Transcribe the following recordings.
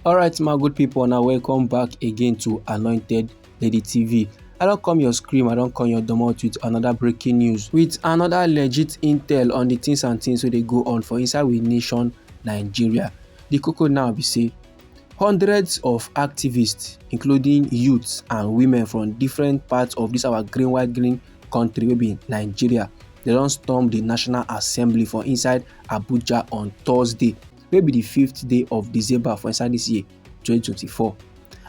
Alright my good people, now welcome back again to Anointed Lady TV. I don't come your scream, I don't come your domot with another breaking news, with another legit intel on the things and things where they go on for inside we nation Nigeria. The cocoa now be say hundreds of activists, including youths and women from different parts of this our green country, maybe Nigeria, they don't storm the National Assembly for inside Abuja on Thursday, maybe the 5th day of December for inside this year 2024.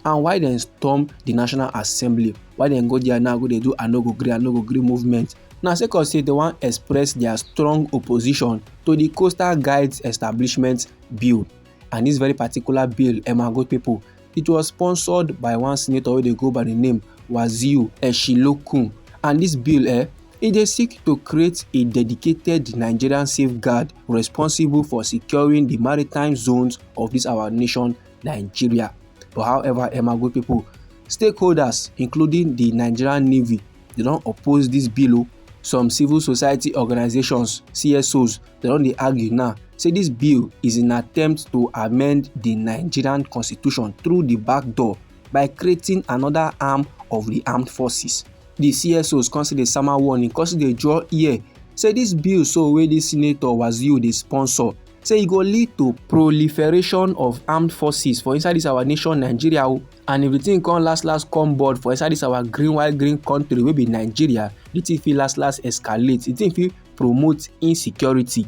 And why they storm the National Assembly? Why they go there now go they do I no go gree movement? Now second say they want express their strong opposition to the Coastal Guides Establishment Bill. And this very particular bill, my good people, it was sponsored by one senator where they go by the name RI0US. And this bill it dey seek to create a dedicated Nigerian safeguard responsible for securing the maritime zones of this our nation Nigeria. But however, my good people, stakeholders including the Nigerian Navy, they don't oppose this bill. Some civil society organizations, CSOs, they don't argue now, say this bill is an attempt to amend the Nigerian constitution through the back door by creating another arm of the armed forces. The CSOs consider summer warning, consider they draw ear. Say this bill so where this senator was you the sponsor. Say it go lead to proliferation of armed forces for inside this our nation Nigeria, and everything can last come board for inside this our green country wey be Nigeria. The thing fit last escalate. The thing fit promote insecurity.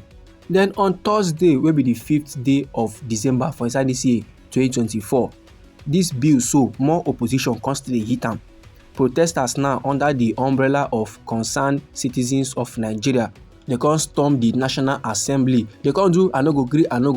Then on Thursday, wey be the 5th day of December for inside this year 2024, this bill so more opposition constantly hit am. Protesters now under the umbrella of Concerned Citizens of Nigeria, they can storm the National Assembly. They can do I no go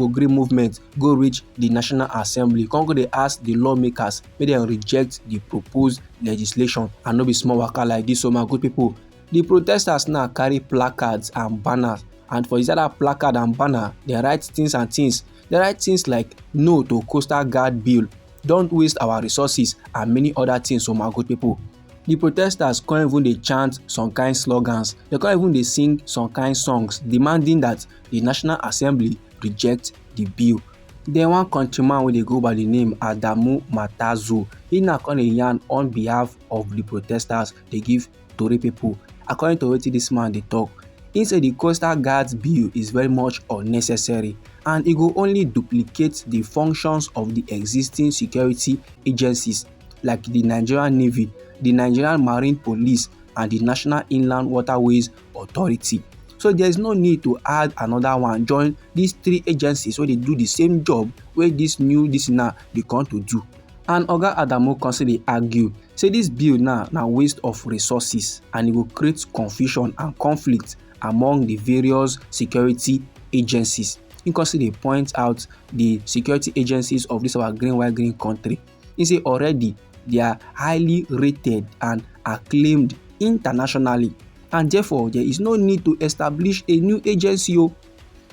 gree movement, go reach the National Assembly. Can go they ask the lawmakers may they reject the proposed legislation and no be small waka like this. So my good people, the protesters now carry placards and banners, and for that placard and banner, they write things and things. They write things like no to Coastal Guard Bill, don't waste our resources, and many other things. So my good people, the protesters can't even they chant some kind slogans, they can't even they sing some kind songs demanding that the National Assembly reject the bill. Then one countryman where they go by the name Adamu Matazu, he now come a yarn on behalf of the protesters. They give Tory people. According to what this man they talk, he said the Coastal Guards Bill is very much unnecessary and it will only duplicate the functions of the existing security agencies like the Nigerian Navy, the Nigerian Marine Police, and the National Inland Waterways Authority. So there is no need to add another one join these three agencies where they do the same job where this now they come to do. And Oga Adamu constantly argue say this bill now waste of resources and it will create confusion and conflict among the various security agencies. He constantly point out the security agencies of this our green country. He say already they are highly rated and acclaimed internationally, and therefore there is no need to establish a new agency.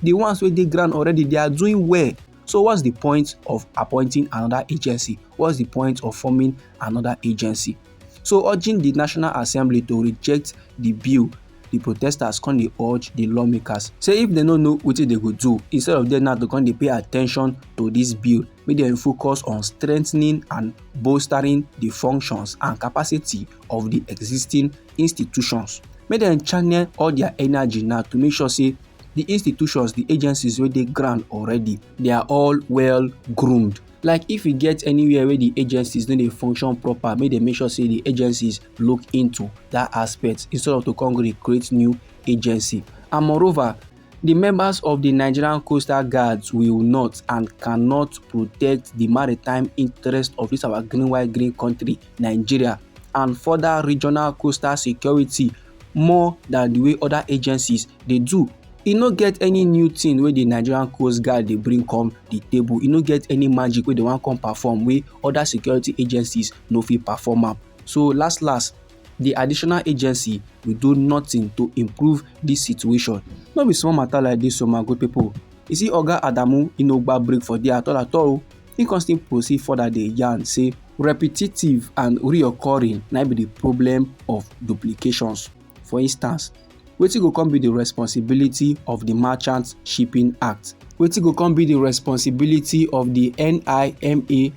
The ones where they grant already, they are doing well. So what's the point of appointing another agency? What's the point of forming another agency? So urging the National Assembly to reject the bill, the protesters can they urge the lawmakers say if they don't know what they go do, instead of them now to come they pay attention to this bill, make them focus on strengthening and bolstering the functions and capacity of the existing institutions. Make them channel all their energy now to make sure say the institutions, the agencies where they grant already, they are all well groomed. Like if you get anywhere where the agencies don't they function proper, make them make sure say the agencies look into that aspect instead of to create new agency. And moreover, the members of the Nigerian Coastal Guards will not and cannot protect the maritime interest of this our green country Nigeria and further regional coastal security more than the way other agencies they do. E no get any new thing where the Nigerian Coast Guard they bring come the table. E no get any magic where they want come perform where other security agencies no fit perform am. So last the additional agency will do nothing to improve this situation. No be small matter like this, so my good people. You see Oga Adamu no gba break for there at all. He constantly proceed further the yarn say repetitive and reoccurring might be the problem of duplications. For instance, wetin go come be the responsibility of the Merchant Shipping Act? Wetin go come be the responsibility of the NIMASA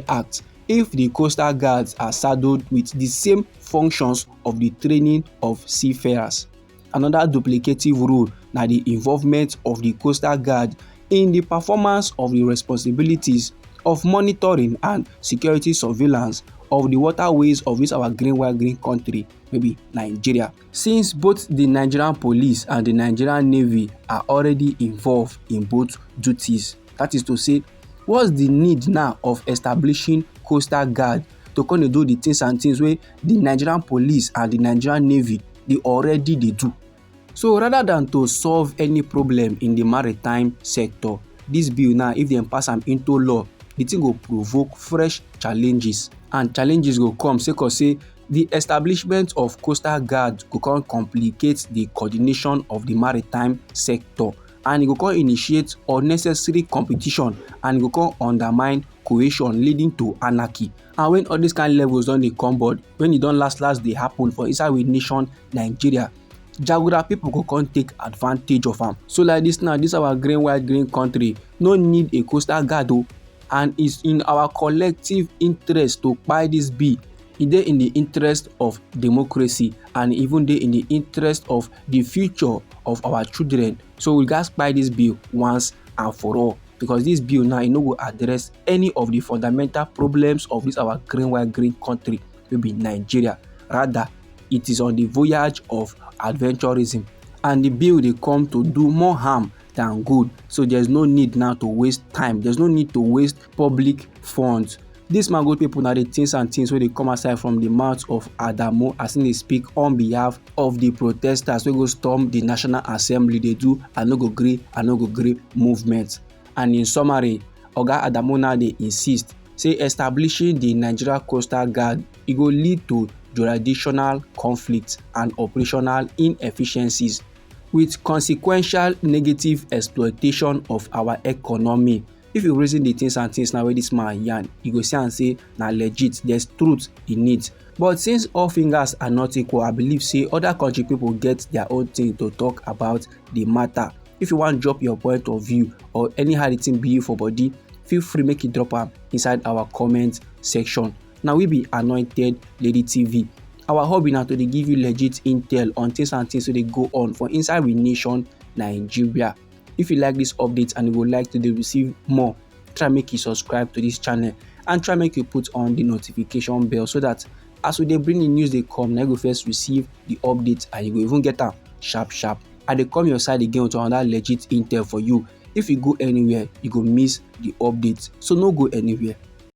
Act if the coastal guards are saddled with the same functions of the training of seafarers? Another duplicative rule na the involvement of the coastal guard in the performance of the responsibilities of monitoring and security surveillance of the waterways of this our green white green country wey be Nigeria. Since both the Nigerian police and the Nigerian Navy are already involved in both duties, that is to say, what's the need now of establishing coastal guard to come dey do the things and things wey the Nigerian police and the Nigerian Navy dey already dey do? So rather than to solve any problem in the maritime sector, this bill now, if dem pass am into law, the thing go provoke fresh challenges, and challenges go come sake of say the establishment of coastal guard go come complicate the coordination of the maritime sector, and e go come initiate unnecessary competition, and e go come undermine cohesion, leading to anarchy. And when all these kind levels don dey come board, when e don last dey happen for inside we nation Nigeria, jaguda people go come take advantage of am. So like this now, this our green white green country no need a coastal guard o, and it's in our collective interest to kpai this bill. E dey in the interest of democracy, and even dey in the interest of the future of our children. So we gats kpai this bill once and for all, because this bill now e no go address any of the fundamental problems of this our green white green country wey be Nigeria. Rather, it is on the voyage of adventurism, and the bill dey come to do more harm than good. So there's no need now to waste time, there's no need to waste public funds. Dis man good people na the things and things wey dey come aside from the mouth of Adamu as im dey speak on behalf of the protesters wey go storm the National Assembly dey do I no go gree movement. And in summary, Oga Adamu now dey insist say establishing the Nigeria Coastal Guard e go lead to jurisdictional conflicts and operational inefficiencies, with consequential negative exploitation of our economy. If you reason the things and things now wey this man yarn, you go see am say na legit, there's truth in it. But since all fingers are not equal, I believe say other country people get their own thing to talk about the matter. If you wan drop your point of view or anyhow the thing be you for body, feel free make you drop am inside our comment section. Now we be Anointed Lady TV. Our hobby na to dey give you legit intel on things and things wey dey go on for inside we nation Nigeria. If you like this update and you would like to receive more, try make you subscribe to this channel and try make you put on the notification bell, so that as we dey bring the news dey come, na you go first receive the update and you go even get am sharp. I dey come your side again with another legit intel for you. If you go anywhere, you go miss the update, so no go anywhere.